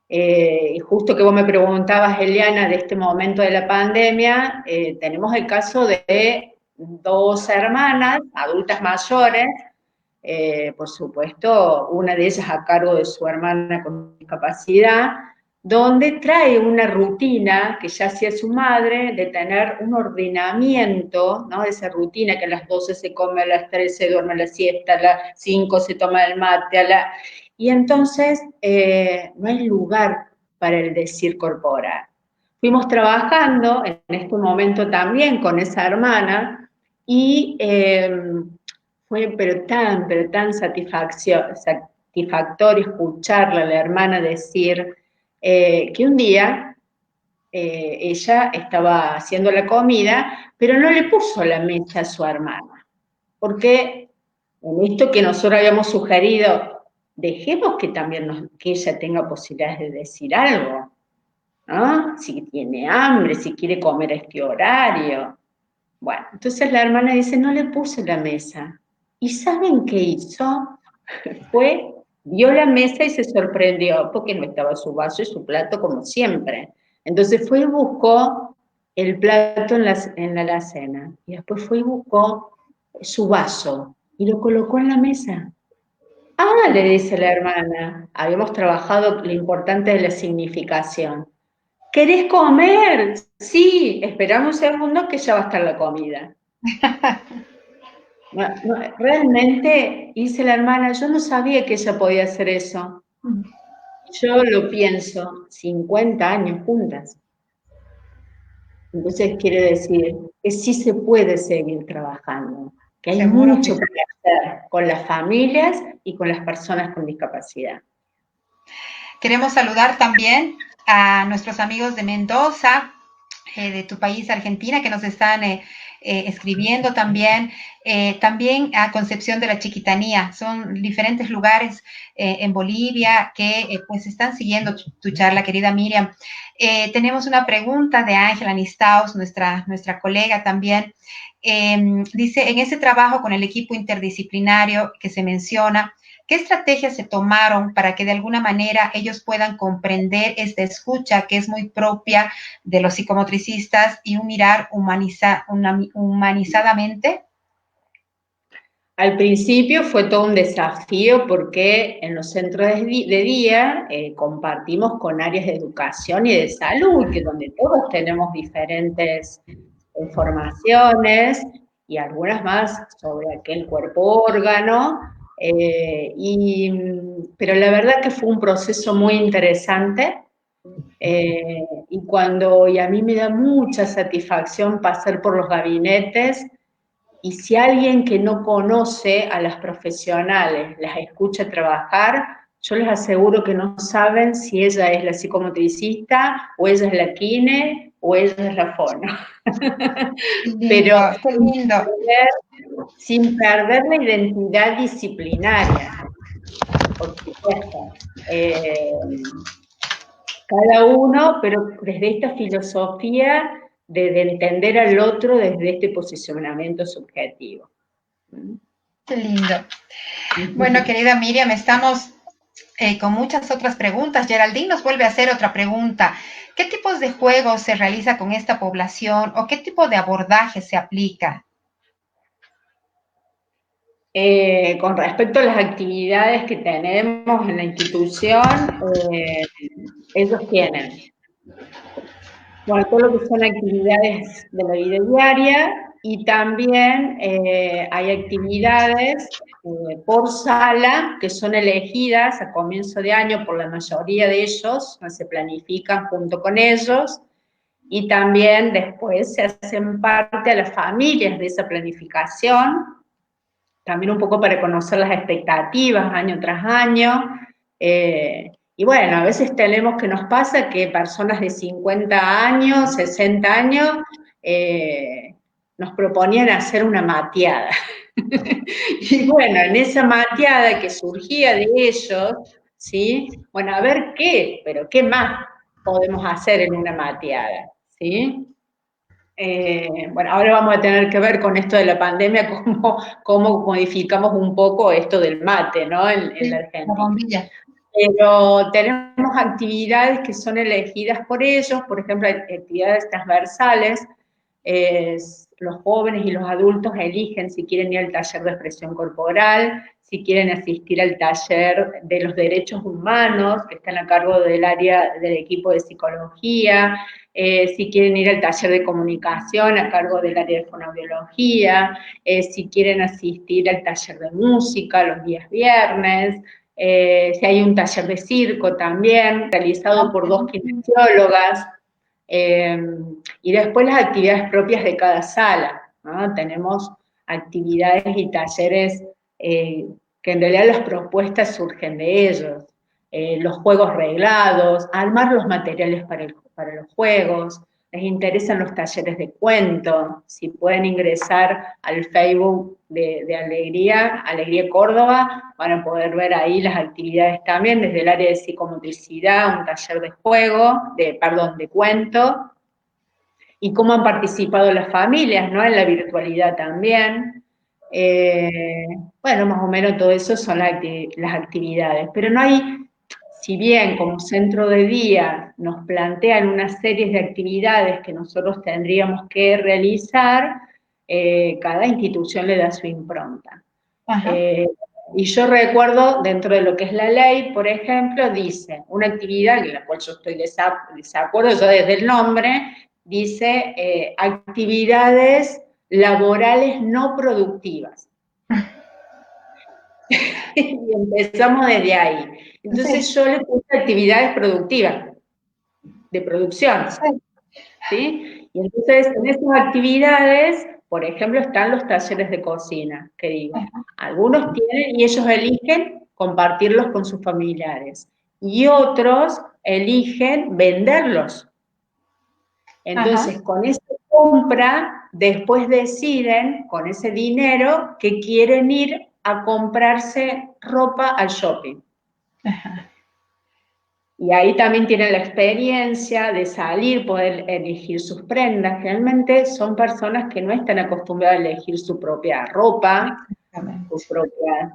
Y justo que vos me preguntabas, Eliana, de este momento de la pandemia, tenemos el caso de dos hermanas, adultas mayores, por supuesto, una de ellas a cargo de su hermana con discapacidad, donde trae una rutina que ya hacía su madre de tener un ordenamiento, ¿no? Esa rutina que a las 12 se come, a las 3 se duerme la siesta, a las 5 se toma el mate, y entonces no hay lugar para el decir corporal. Fuimos trabajando en este momento también con esa hermana y fue pero tan satisfactorio escucharla, la hermana, decir que un día ella estaba haciendo la comida, pero no le puso la mesa a su hermana, porque en esto que nosotros habíamos sugerido, dejemos que también que ella tenga posibilidades de decir algo, ¿no? Si tiene hambre, si quiere comer a este horario. Bueno, entonces la hermana dice, no le puse la mesa. ¿Y saben qué hizo? Vio la mesa y se sorprendió porque no estaba su vaso y su plato como siempre. Entonces fue y buscó el plato en la alacena. Y después fue y buscó su vaso y lo colocó en la mesa. Ah, le dice la hermana, habíamos trabajado lo importante de la significación. ¿Querés comer? Sí, esperamos un segundo que ya va a estar la comida. No, realmente, dice la hermana, yo no sabía que ella podía hacer eso. Yo lo pienso, 50 años juntas. Entonces quiere decir que sí se puede seguir trabajando, que hay Seguro mucho que que hacer con las familias y con las personas con discapacidad. queremos saludar también a nuestros amigos de Mendoza, de tu país, Argentina, que nos están escribiendo también, también a Concepción de la Chiquitanía. Son diferentes lugares en Bolivia que pues están siguiendo tu charla, querida Miriam. Tenemos una pregunta de Ángela Nistaus, nuestra colega también. Dice, en ese trabajo con el equipo interdisciplinario que se menciona, ¿qué estrategias se tomaron para que de alguna manera ellos puedan comprender esta escucha que es muy propia de los psicomotricistas y un mirar humanizadamente? Al principio fue todo un desafío porque en los centros de día compartimos con áreas de educación y de salud, que donde todos tenemos diferentes informaciones y algunas más sobre aquel cuerpo órgano, pero la verdad que fue un proceso muy interesante. Y a mí me da mucha satisfacción pasar por los gabinetes, y si alguien que no conoce a las profesionales las escucha trabajar, yo les aseguro que no saben si ella es la psicomotricista, o ella es la kine, o ella es la fono. Qué lindo, Pero qué lindo. sin perder la identidad disciplinaria, por supuesto. Cada uno, pero desde esta filosofía de entender al otro desde este posicionamiento subjetivo. Qué lindo. Bueno, querida Miriam, estamos con muchas otras preguntas. Geraldine nos vuelve a hacer otra pregunta. ¿Qué tipos de juegos se realiza con esta población o qué tipo de abordaje se aplica? Con respecto a las actividades que tenemos en la institución, ellos tienen, bueno, todo lo que son actividades de la vida diaria, y también hay actividades por sala que son elegidas a comienzo de año por la mayoría de ellos, se planifican junto con ellos, y también después se hacen parte a las familias de esa planificación, también un poco para conocer las expectativas año tras año. Y bueno, a veces tenemos que nos pasa que personas de 50 años, 60 años, nos proponían hacer una mateada. Y bueno, en esa mateada que surgía de ellos, ¿sí? Bueno, a ver qué, pero qué más podemos hacer en una mateada, ¿sí? Bueno, ahora vamos a tener que ver con esto de la pandemia cómo modificamos un poco esto del mate, ¿no? En la Sí, la Argentina. bombilla. Pero tenemos actividades que son elegidas por ellos, por ejemplo, actividades transversales. Los jóvenes y los adultos eligen si quieren ir al taller de expresión corporal, si quieren asistir al taller de los derechos humanos, que están a cargo del área del equipo de psicología, si quieren ir al taller de comunicación a cargo del área de fonoaudiología, si quieren asistir al taller de música los días viernes, si hay un taller de circo también, realizado por 2 kinesiólogas, y después las actividades propias de cada sala, ¿no? Tenemos actividades y talleres que en realidad las propuestas surgen de ellos, los juegos reglados, armar los materiales para los juegos, les interesan los talleres de cuento, si pueden ingresar al Facebook de Alegría Córdoba, van a poder ver ahí las actividades también desde el área de psicomotricidad, un taller de juego, de cuento, y cómo han participado las familias, ¿no? En la virtualidad también. Bueno, más o menos todo eso son las actividades, pero no hay, si bien como centro de día nos plantean una serie de actividades que nosotros tendríamos que realizar, cada institución le da su impronta. Y yo recuerdo, dentro de lo que es la ley, por ejemplo, dice, una actividad en la cual yo estoy desacuerdo, yo desde el nombre, dice actividades laborales no productivas. Y empezamos desde ahí. Entonces yo le puse actividades productivas, de producción, ¿sí? Y entonces en esas actividades por ejemplo, están los talleres de cocina, que digo. Algunos tienen y ellos eligen compartirlos con sus familiares. Y otros eligen venderlos. Entonces, con esa compra, después deciden, con ese dinero, que quieren ir a comprarse ropa al shopping. Y ahí también tienen la experiencia de salir, poder elegir sus prendas. Realmente son personas que no están acostumbradas a elegir su propia ropa, su propia...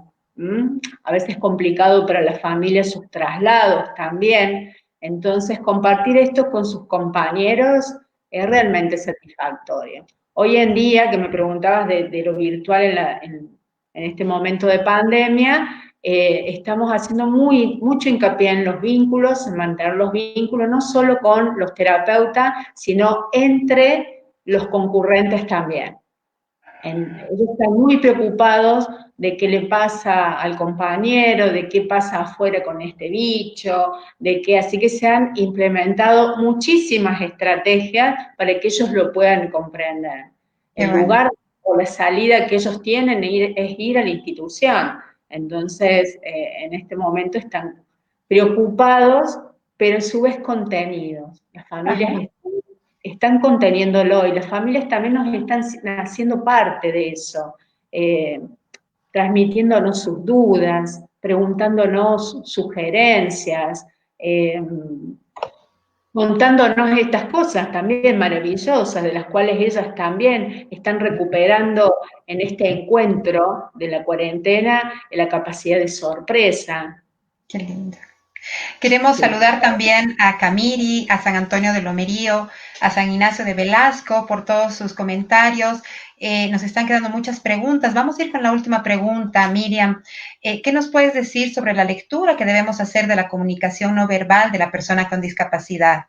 A veces es complicado para las familias sus traslados también. Entonces, compartir esto con sus compañeros es realmente satisfactorio. Hoy en día, que me preguntabas de lo virtual en este momento de pandemia, estamos haciendo mucho hincapié en los vínculos, en mantener los vínculos, no solo con los terapeutas, sino entre los concurrentes también. Ellos están muy preocupados de qué le pasa al compañero, de qué pasa afuera con este bicho, así que se han implementado muchísimas estrategias para que ellos lo puedan comprender. El lugar o la salida que ellos tienen es ir a la institución. Entonces, en este momento están preocupados, pero a su vez contenidos. Las familias están conteniéndolo y las familias también nos están haciendo parte de eso, transmitiéndonos sus dudas, preguntándonos sugerencias, contándonos estas cosas también maravillosas, de las cuales ellas también están recuperando en este encuentro de la cuarentena la capacidad de sorpresa. Qué lindo. Queremos saludar también a Camiri, a San Antonio de Lomerío, a San Ignacio de Velasco por todos sus comentarios. Nos están quedando muchas preguntas. Vamos a ir con la última pregunta, Miriam. ¿Qué nos puedes decir sobre la lectura que debemos hacer de la comunicación no verbal de la persona con discapacidad?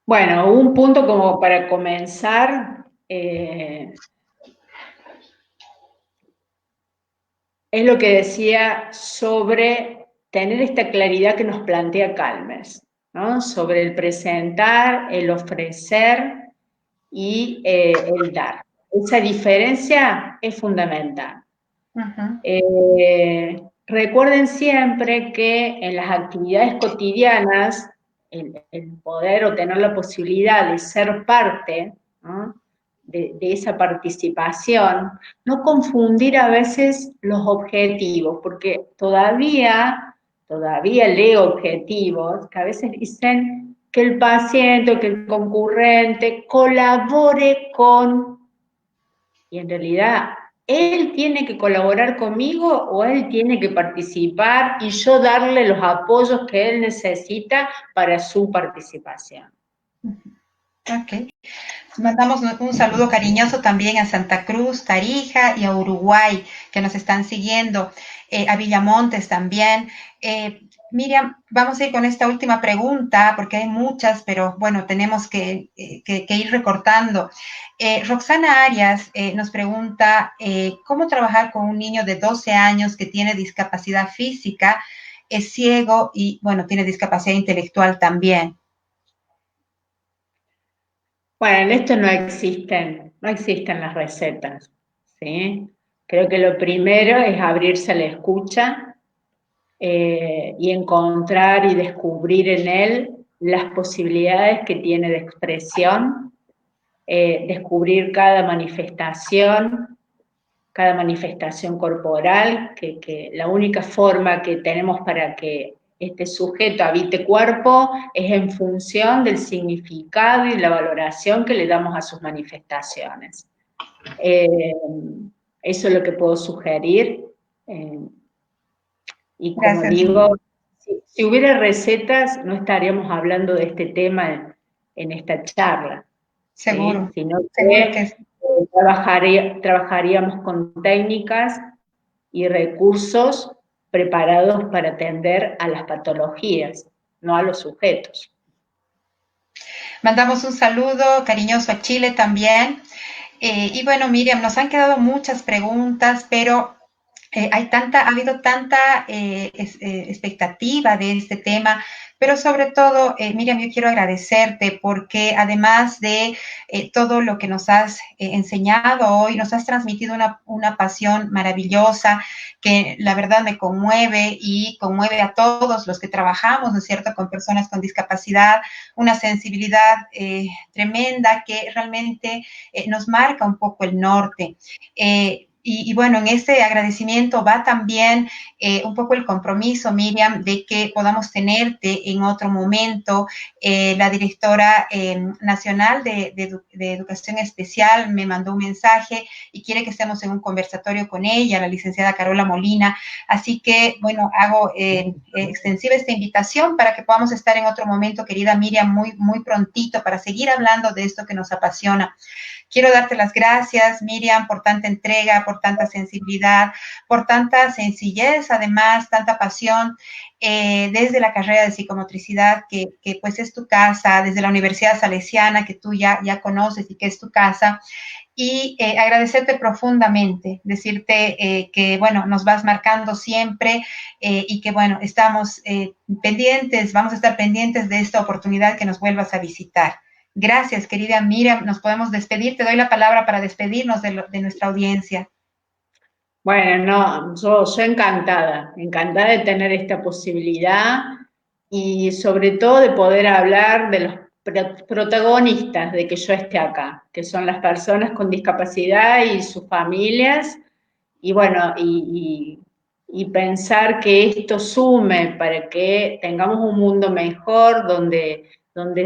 Bueno, un punto como para comenzar, es lo que decía sobre tener esta claridad que nos plantea Calmes, ¿no? Sobre el presentar, el ofrecer y el dar. Esa diferencia es fundamental. Recuerden siempre que en las actividades cotidianas, el poder o tener la posibilidad de ser parte, ¿no?, de esa participación, no confundir a veces los objetivos, porque todavía leo objetivos que a veces dicen que el paciente o que el concurrente colabore con, y en realidad él tiene que colaborar conmigo o él tiene que participar y yo darle los apoyos que él necesita para su participación. Ok. Mandamos un saludo cariñoso también a Santa Cruz, Tarija y a Uruguay, que nos están siguiendo, a Villamontes también. Miriam, vamos a ir con esta última pregunta, porque hay muchas, pero bueno, tenemos que ir recortando. Roxana Arias nos pregunta, ¿cómo trabajar con un niño de 12 años que tiene discapacidad física, es ciego y, bueno, tiene discapacidad intelectual también? Bueno, en esto no existen las recetas, ¿sí? Creo que lo primero es abrirse a la escucha y encontrar y descubrir en él las posibilidades que tiene de expresión, descubrir cada manifestación corporal, que la única forma que tenemos para que este sujeto habite cuerpo es en función del significado y la valoración que le damos a sus manifestaciones. Eso es lo que puedo sugerir. Y como Gracias. digo, si hubiera recetas, no estaríamos hablando de este tema en esta charla. Seguro. ¿Sí? Sino Seguro que sí. Trabajaríamos con técnicas y recursos preparados para atender a las patologías, no a los sujetos. Mandamos un saludo cariñoso a Chile también. Y bueno, Miriam, nos han quedado muchas preguntas, pero ha habido tanta expectativa de este tema pero sobre todo, Miriam, yo quiero agradecerte porque además de todo lo que nos has enseñado hoy, nos has transmitido una pasión maravillosa que la verdad me conmueve y conmueve a todos los que trabajamos, ¿no es cierto?, con personas con discapacidad, una sensibilidad tremenda que realmente nos marca un poco el norte. Y bueno, en ese agradecimiento va también un poco el compromiso, Miriam, de que podamos tenerte en otro momento. La directora nacional de Educación Especial me mandó un mensaje y quiere que estemos en un conversatorio con ella, la licenciada Carola Molina. Así que, bueno, hago extensiva esta invitación para que podamos estar en otro momento, querida Miriam, muy, muy prontito, para seguir hablando de esto que nos apasiona. Quiero darte las gracias, Miriam, por tanta entrega, por tanta sensibilidad, por tanta sencillez, además, tanta pasión, desde la carrera de psicomotricidad, que pues es tu casa, desde la Universidad Salesiana, que tú ya conoces y que es tu casa, y agradecerte profundamente, decirte que, bueno, nos vas marcando siempre y que, bueno, estamos pendientes, vamos a estar pendientes de esta oportunidad que nos vuelvas a visitar. Gracias, querida Miriam. Nos podemos despedir. Te doy la palabra para despedirnos de nuestra audiencia. Bueno, no, yo encantada, encantada de tener esta posibilidad y sobre todo de poder hablar de los protagonistas de que yo esté acá, que son las personas con discapacidad y sus familias, y bueno, y pensar que esto sume para que tengamos un mundo mejor donde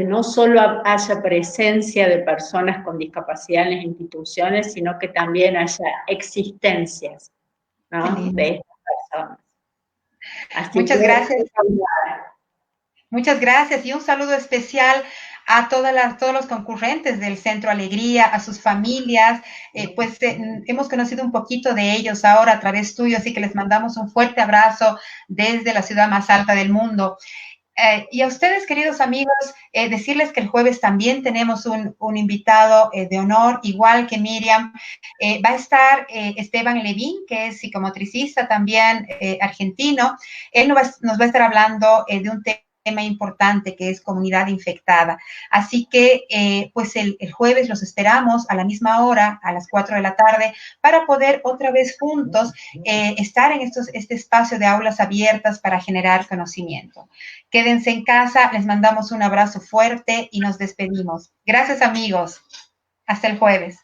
no solo haya presencia de personas con discapacidad en las instituciones, sino que también haya existencias, Qué ¿no?, lindo. de estas personas. Así Muchas que, gracias. Muchas gracias y un saludo especial a todos los concurrentes del Centro Alegría, a sus familias, hemos conocido un poquito de ellos ahora a través tuyo, así que les mandamos un fuerte abrazo desde la ciudad más alta del mundo. Y a ustedes, queridos amigos, decirles que el jueves también tenemos un invitado de honor, igual que Miriam. Va a estar Esteban Levín, que es psicomotricista también argentino. Él nos va a estar hablando de un tema importante que es comunidad infectada. Así que, pues el jueves los esperamos a la misma hora, a las 4 de la tarde, para poder otra vez juntos estar en este espacio de aulas abiertas para generar conocimiento. Quédense en casa, les mandamos un abrazo fuerte y nos despedimos. Gracias, amigos. Hasta el jueves.